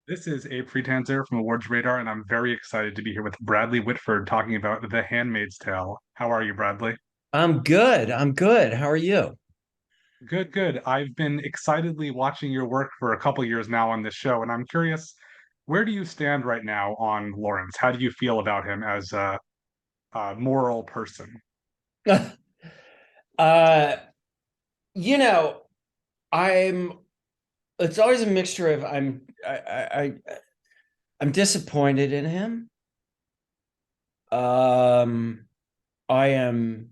This is a Friedtanzer from Awards Radar, and I'm very excited to be here with Bradley Whitford talking about The Handmaid's Tale. How are you, Bradley? I'm good. I'm good. How are you? Good, good. I've been excitedly watching your work for a couple years now on this show, and I'm curious, where do you stand right now on Lawrence? How do you feel about him as a moral person? uh, you know, I'm it's always a mixture of I'm disappointed in him. Um, I am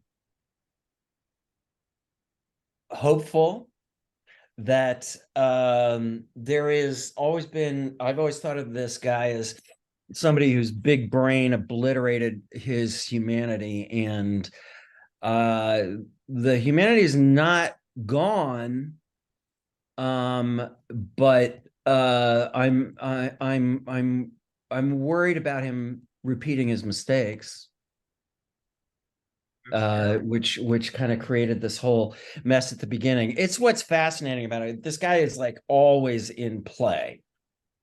hopeful that there is always been I've always thought of this guy as somebody whose big brain obliterated his humanity, and uh the humanity is not gone. But I'm worried about him repeating his mistakes, That's fair. which kind of created this whole mess at the beginning. It's what's fascinating about it. This guy is like always in play.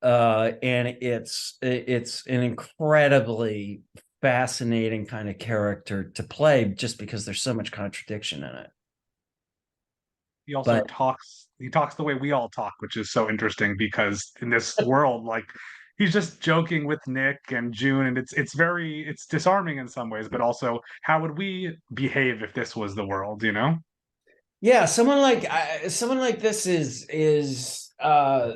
And it's an incredibly fascinating kind of character to play just because there's so much contradiction in it. He also But talks the way we all talk, which is so interesting because in this world, like he's just joking with Nick and June, and it's disarming in some ways, but also how would we behave if this was the world, you know? yeah, someone like this uh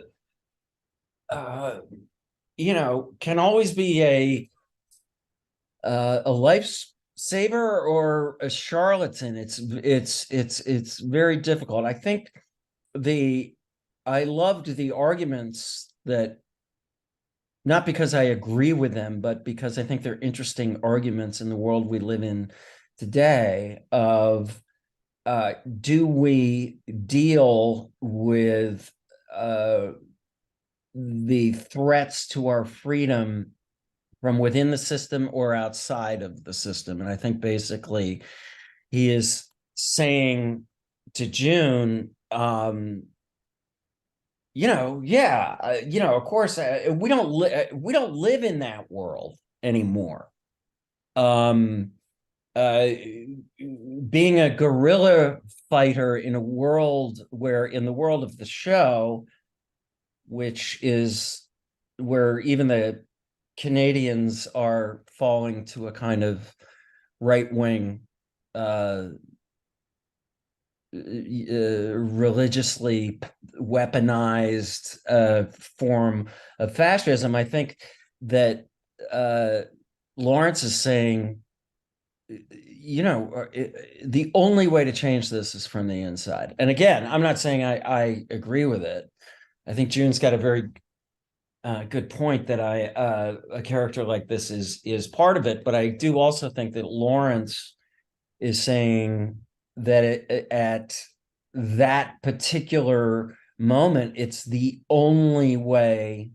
can always be a lifesaver or a charlatan. It's very difficult. I think the I loved the arguments that, not because I agree with them, but because I think they're interesting arguments in the world we live in today of do we deal with uh, the threats to our freedom from within the system or outside of the system? And I think basically he is saying to June, of course, we don't live in that world anymore. Um, uh, Being a guerrilla fighter in a world where, in the world of the show, which is where even the Canadians are falling to a kind of right wing, uh, religiously weaponized form of fascism. I think that uh, Lawrence is saying, the only way to change this is from the inside. And again, I'm not saying I agree with it. I think June's got a very good point that a character like this is part of it, but I do also think that Lawrence is saying that at that particular moment, it's the only way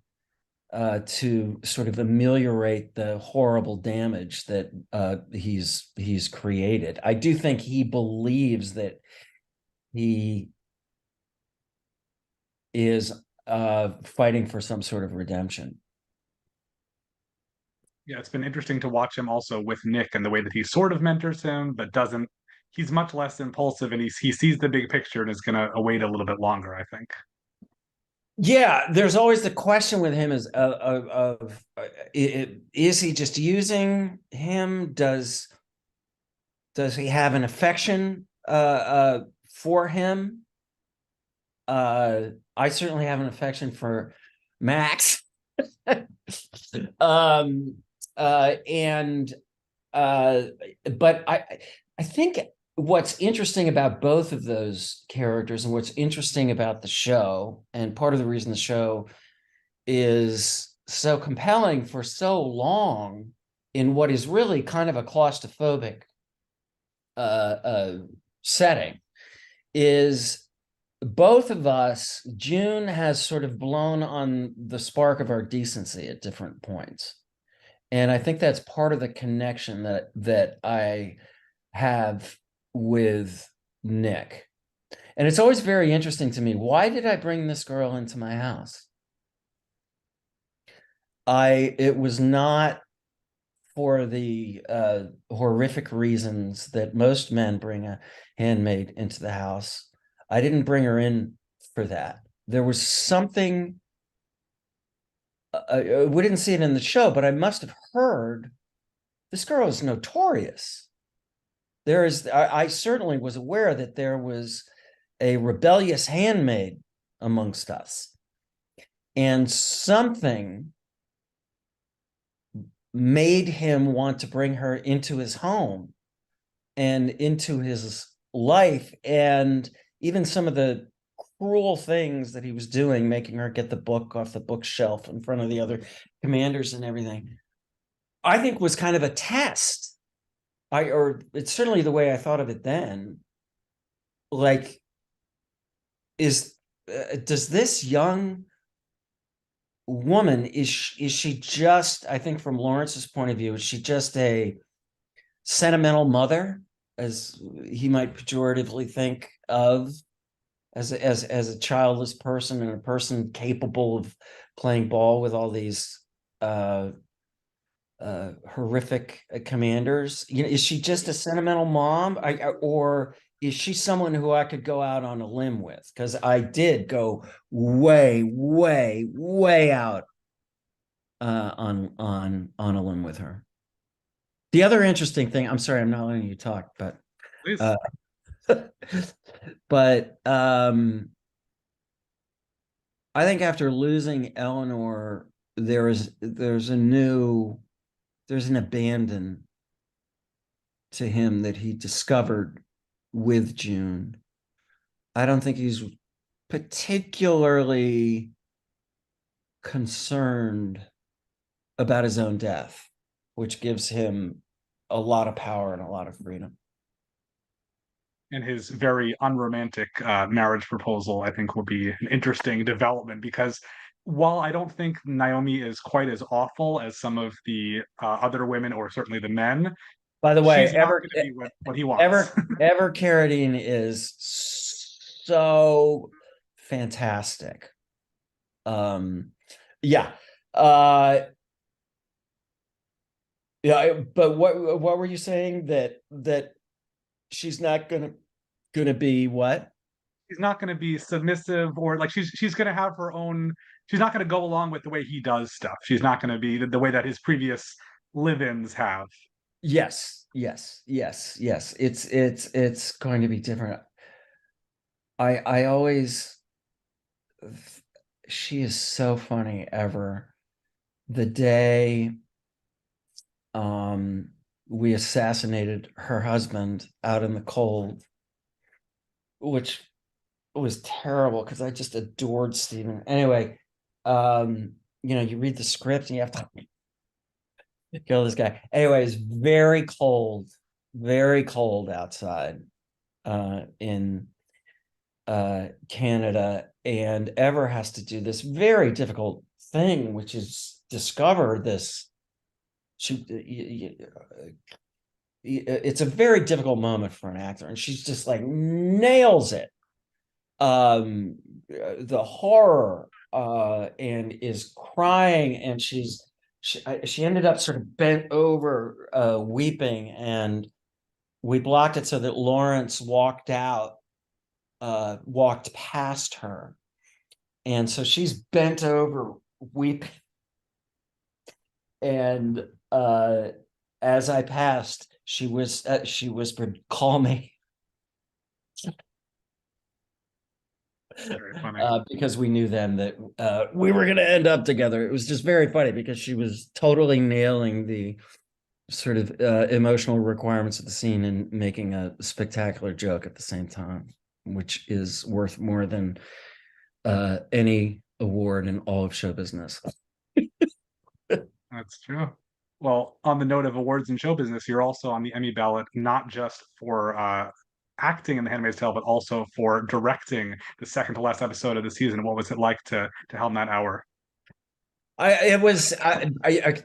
to sort of ameliorate the horrible damage that he's created. I do think he believes that he is fighting for some sort of redemption. Yeah, it's been interesting to watch him also with Nick and the way that he sort of mentors him, but doesn't. He's much less impulsive, and he sees the big picture and is going to wait a little bit longer, I think. Yeah, there's always the question with him is he just using him? Does he have an affection for him? I certainly have an affection for Max. um and but I think what's interesting about both of those characters, and what's interesting about the show, and part of the reason the show is so compelling for so long in what is really kind of a claustrophobic setting, is both of us, June has sort of blown on the spark of our decency at different points. And I think that's part of the connection that I have with Nick. And it's always very interesting to me. Why did I bring this girl into my house? it was not for the horrific reasons that most men bring a handmaid into the house. I didn't bring her in for that. There was something, we didn't see it in the show, but I must have heard this girl is notorious. I certainly was aware that there was a rebellious handmaid amongst us, and something made him want to bring her into his home and into his life. And even some of the cruel things that he was doing, making her get the book off the bookshelf in front of the other commanders and everything, I think was kind of a test. Or it's certainly the way I thought of it then. Like, does this young woman, is she just, I think from Lawrence's point of view, is she just a sentimental mother, as he might pejoratively think of, as a childless person and a person capable of playing ball with all these horrific commanders? Is she just a sentimental mom, or is she someone who I could go out on a limb with? Because I did go way, way, way out on a limb with her. The other interesting thing, I'm sorry, I'm not letting you talk, but Please. uh, but I think after losing Eleanor, there's an abandon to him that he discovered with June. I don't think he's particularly concerned about his own death, which gives him a lot of power and a lot of freedom. And his very unromantic marriage proposal, I think, will be an interesting development because while I don't think Naomi is quite as awful as some of the other women or certainly the men, By the way, she's not going to be what he wants. ever Carradine is so fantastic. Yeah. Yeah, but what were you saying, that she's not gonna be what? She's not going to be submissive or like she's going to have her own. She's not going to go along with the way he does stuff. She's not going to be the way that his previous live-ins have. Yes, yes, yes, yes. It's going to be different. I always, she is so funny. Ever the day we assassinated her husband out in the cold, which was terrible because I just adored Stephen. Anyway, you read the script and you have to kill this guy. Anyway, it's very cold outside in Canada, and Ever has to do this very difficult thing, which is discover this. It's a very difficult moment for an actor, and she's just like nails it. The horror, and is crying, and she ended up sort of bent over, weeping, and we blocked it so that Lawrence walked past her, and so she's bent over weeping, and as I passed, she whispered, "Call me." Very funny. Because we knew then that we were going to end up together. It was just very funny because she was totally nailing the sort of emotional requirements of the scene and making a spectacular joke at the same time, which is worth more than any award in all of show business. That's true. Well, on the note of awards in show business, you're also on the Emmy ballot, not just for acting in The Handmaid's Tale, but also for directing the second to last episode of the season. What was it like to helm that hour? It was an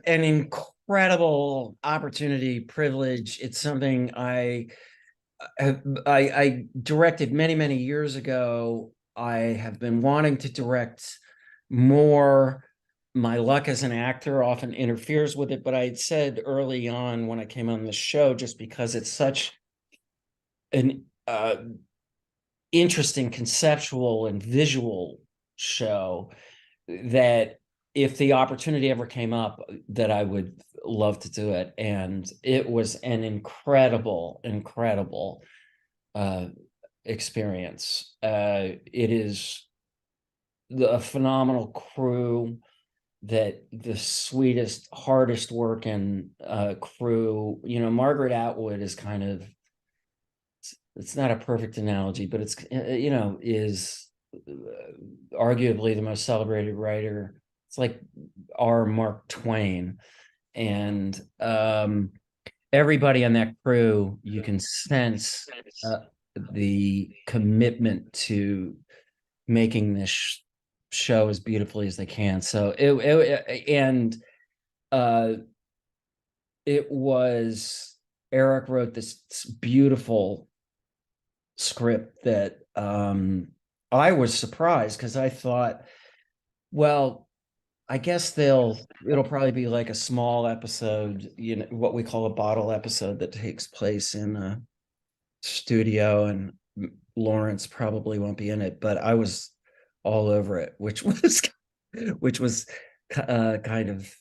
incredible opportunity, privilege. It's something I directed many years ago. I have been wanting to direct more. my luck as an actor often interferes with it, but I had said early on when I came on the show, just because it's such an interesting conceptual and visual show, that if the opportunity ever came up, that I would love to do it. And it was an incredible, incredible experience. It is a phenomenal crew, that the sweetest, hardest working crew. You know, Margaret Atwood is kind of, it's not a perfect analogy, but it's, you know, is arguably the most celebrated writer. It's like our Mark Twain. And everybody on that crew, you can sense the commitment to making this show as beautifully as they can. So it was, Eric wrote this beautiful script that I was surprised, because I thought, well, I guess it'll probably be like a small episode, you know, what we call a bottle episode, that takes place in a studio, and Lawrence probably won't be in it. But I was all over it, which was kind of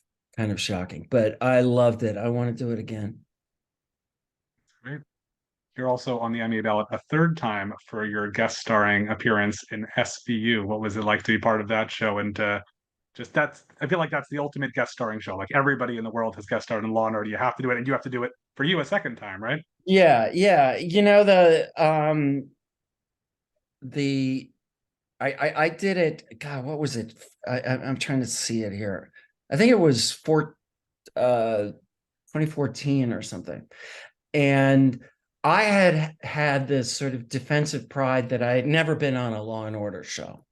shocking. But I loved it. I want to do it again. Great. You're also on the Emmy ballot a third time for your guest starring appearance in SVU. What was it like to be part of that show? And just that's, I feel like that's the ultimate guest starring show. Like everybody in the world has guest starred in Law and Order. You have to do it, and you have to do it for you a second time, right? Yeah, yeah. You know, the I did it. God, what was it? I'm trying to see it here. I think it was 2014 or something. And I had this sort of defensive pride that I had never been on a Law and Order show.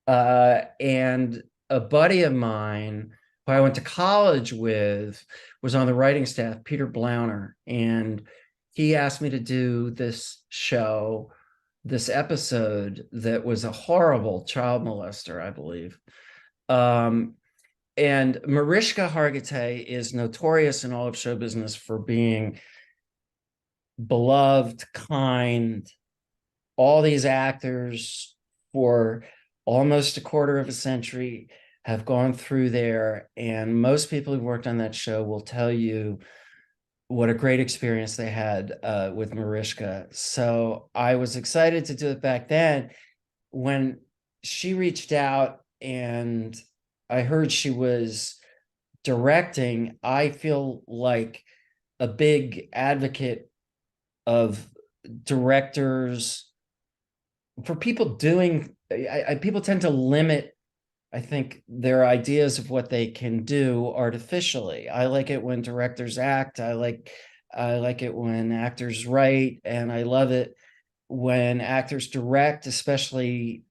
And a buddy of mine who I went to college with was on the writing staff, Peter Blauner, and he asked me to do this show, this episode that was a horrible child molester, I believe. And Mariska Hargitay is notorious in all of show business for being beloved, kind. All these actors for almost a quarter of a century have gone through there, and most people who've worked on that show will tell you what a great experience they had with Mariska. So I was excited to do it back then. When she reached out and I heard she was directing, I feel like a big advocate of directors, for people doing, people tend to limit, I think, their ideas of what they can do artificially. I like it when directors act. I like it when actors write, and I love it when actors direct, especially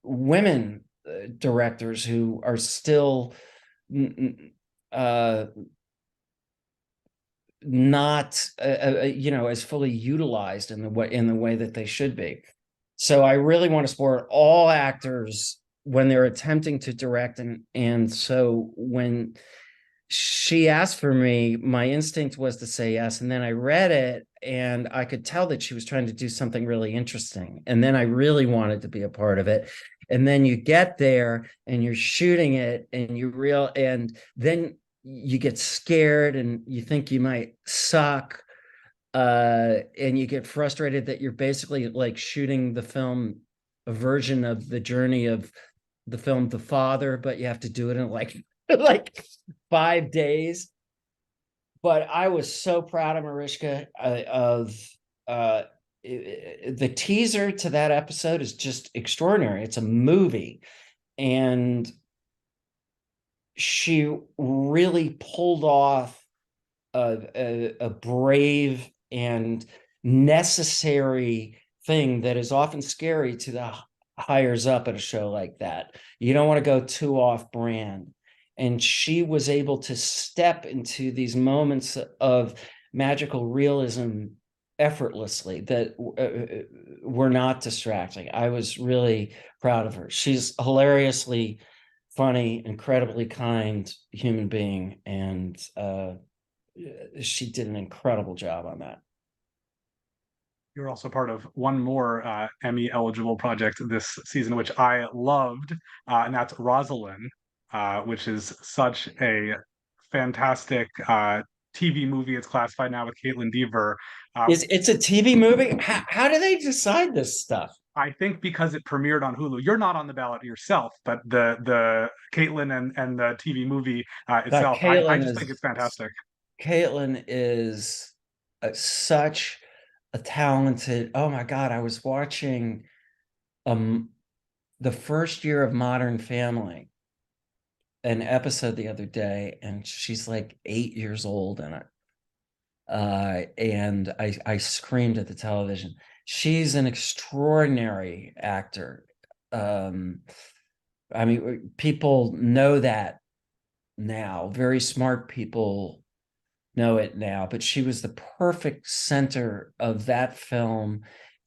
women directors who are still not you know, as fully utilized in the way that they should be. So I really want to support all actors when they're attempting to direct, and so when she asked for me, my instinct was to say yes, and then I read it and I could tell that she was trying to do something really interesting, and then I really wanted to be a part of it. And then you get there and you're shooting it, and then you get scared and you think you might suck, and you get frustrated that you're basically like shooting the film, a version of the journey of the film The Father, but you have to do it in like like 5 days. But I was so proud of Mariska, the teaser to that episode is just extraordinary. It's a movie, and she really pulled off a brave and necessary thing that is often scary to the hires up at a show like that. You don't want to go too off brand. And she was able to step into these moments of magical realism effortlessly, that were not distracting. I was really proud of her. She's hilariously funny, incredibly kind human being, and she did an incredible job on that. You're also part of one more Emmy eligible project this season, which I loved, and that's Rosalind, which is such a fantastic TV movie. It's classified now with Caitlin Dever. Uh, It's a TV movie? How do they decide this stuff? I think because it premiered on Hulu, you're not on the ballot yourself, but the Caitlin and the TV movie God, itself, I just think it's fantastic. Caitlin is such a talented. Oh my God, I was watching um the first year of Modern Family, an episode the other day, and she's like 8 years old in it. And I screamed at the television. She's an extraordinary actor. I mean, people know that now. Very smart people know it now, but she was the perfect center of that film.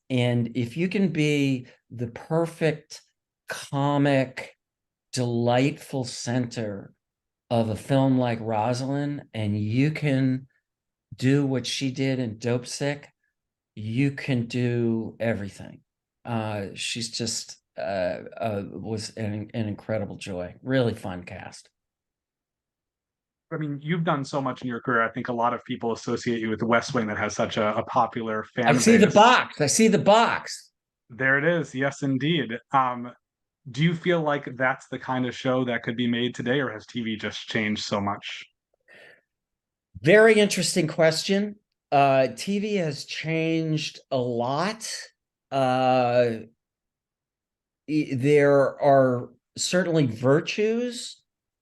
And if you can be the perfect comic, delightful center of a film like Rosalind, and you can do what she did in Dope Sick, you can do everything. She's just was an incredible joy. Really fun cast. I mean, you've done so much in your career. I think a lot of people associate you with the West Wing that has such a popular I fan see the base. box. I see the box. There it is. Yes, indeed. Do you feel like that's the kind of show that could be made today, or has TV just changed so much? Very interesting question. TV has changed a lot. Uh, there are certainly virtues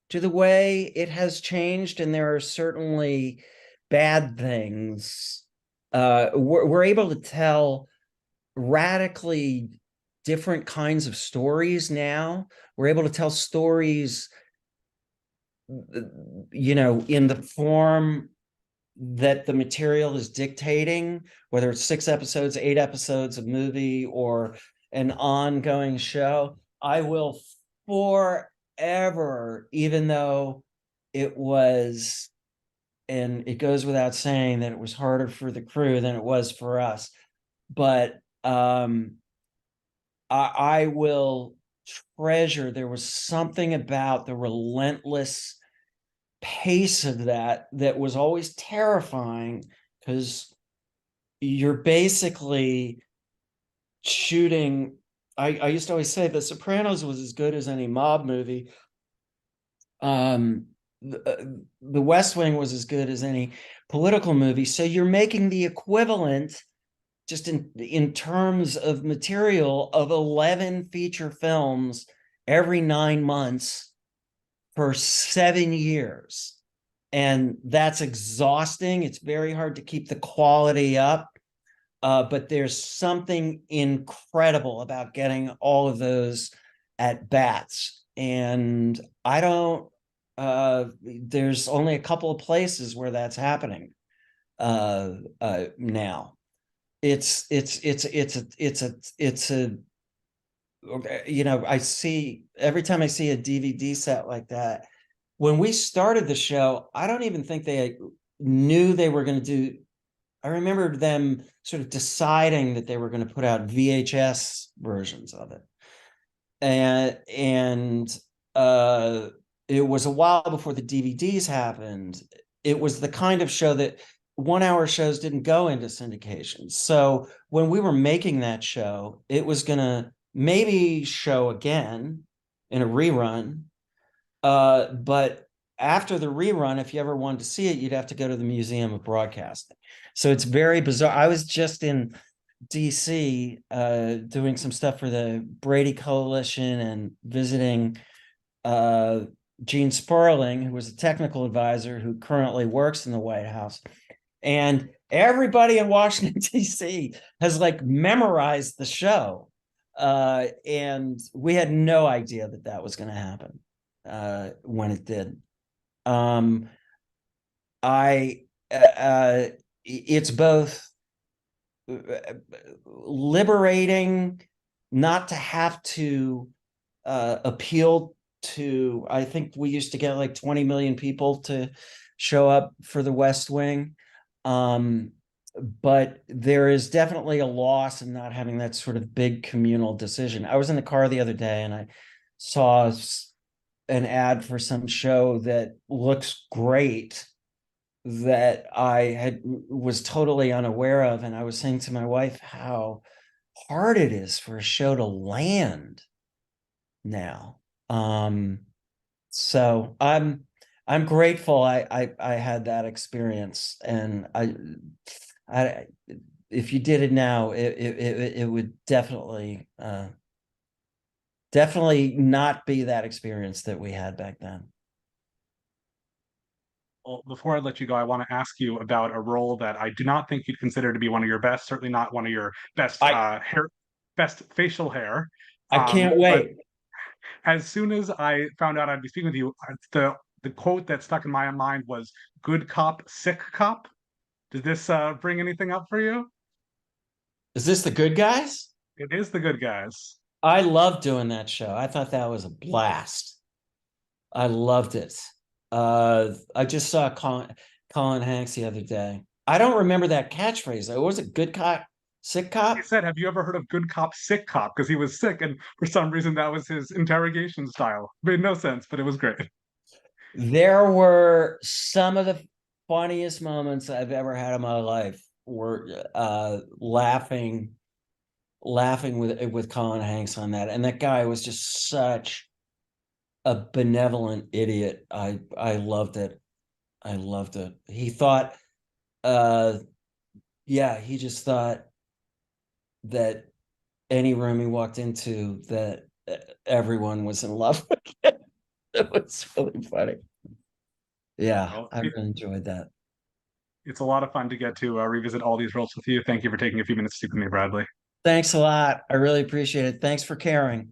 to the way it has changed, and there are certainly bad things. We're able to tell radically different kinds of stories now. We're able to tell stories, in the form that the material is dictating, whether it's 6 episodes, 8 episodes of movie, or an ongoing show. I will forever, even though it was, and it goes without saying that it was harder for the crew than it was for us, but I will treasure. There was something about the relentless pace of that was always terrifying, because you're basically shooting. I used to always say The Sopranos was as good as any mob movie. Um, the West Wing was as good as any political movie. So you're making the equivalent, just in terms of material, of 11 feature films every 9 months for 7 years. And that's exhausting. It's very hard to keep the quality up. But there's something incredible about getting all of those at bats. And I don't, there's only a couple of places where that's happening now. It's a I see, every time I see a DVD set like that. When we started the show, I don't even think they knew they were going to do. I remember them sort of deciding that they were going to put out VHS versions of it, and it was a while before the DVDs happened. It was the kind of show that 1 hour shows didn't go into syndication. So when we were making that show, it was going to maybe show again in a rerun. But after the rerun, if you ever wanted to see it, you'd have to go to the Museum of Broadcasting. So it's very bizarre. I was just in DC doing some stuff for the Brady Coalition and visiting Gene Sperling, who was a technical advisor who currently works in the White House. And everybody in Washington, D.C. has like memorized the show. And we had no idea that was going to happen when it did. I It's both liberating not to have to appeal to, I think we used to get like 20 million people to show up for the West Wing. But there is definitely a loss in not having that sort of big communal decision. I was in the car the other day and I saw an ad for some show that looks great that I was totally unaware of, and I was saying to my wife how hard it is for a show to land now. So I'm grateful I had that experience, and I if you did it now, it would definitely not be that experience that we had back then. Well, before I let you go, I want to ask you about a role that I do not think you'd consider to be one of your best, certainly not one of your best I best facial hair. I can't But wait. as soon as I found out I'd be speaking with you, the quote that stuck in my mind was "Good cop, sick cop." Does this bring anything up for you? Is this The Good Guys? It is the good guys. I love doing that show. I thought that was a blast. I loved it. I just saw Colin Hanks the other day. I don't remember that catchphrase. What was it? Good cop, sick He cop? said, "Have you ever heard of good cop, sick cop?" Because he was sick, and for some reason that was his interrogation style. Made no sense, but it was great. There were some of the funniest moments I've ever had in my life were laughing with Colin Hanks on that. And that guy was just such a benevolent idiot. I loved it. I loved it. He thought yeah, he just thought that any room he walked into that everyone was in love with him. It was really funny. Yeah, Well, I really enjoyed that. it's a lot of fun to get to revisit all these roles with you. Thank you for taking a few minutes to speak with me, Bradley. Thanks a lot. I really appreciate it. Thanks for caring.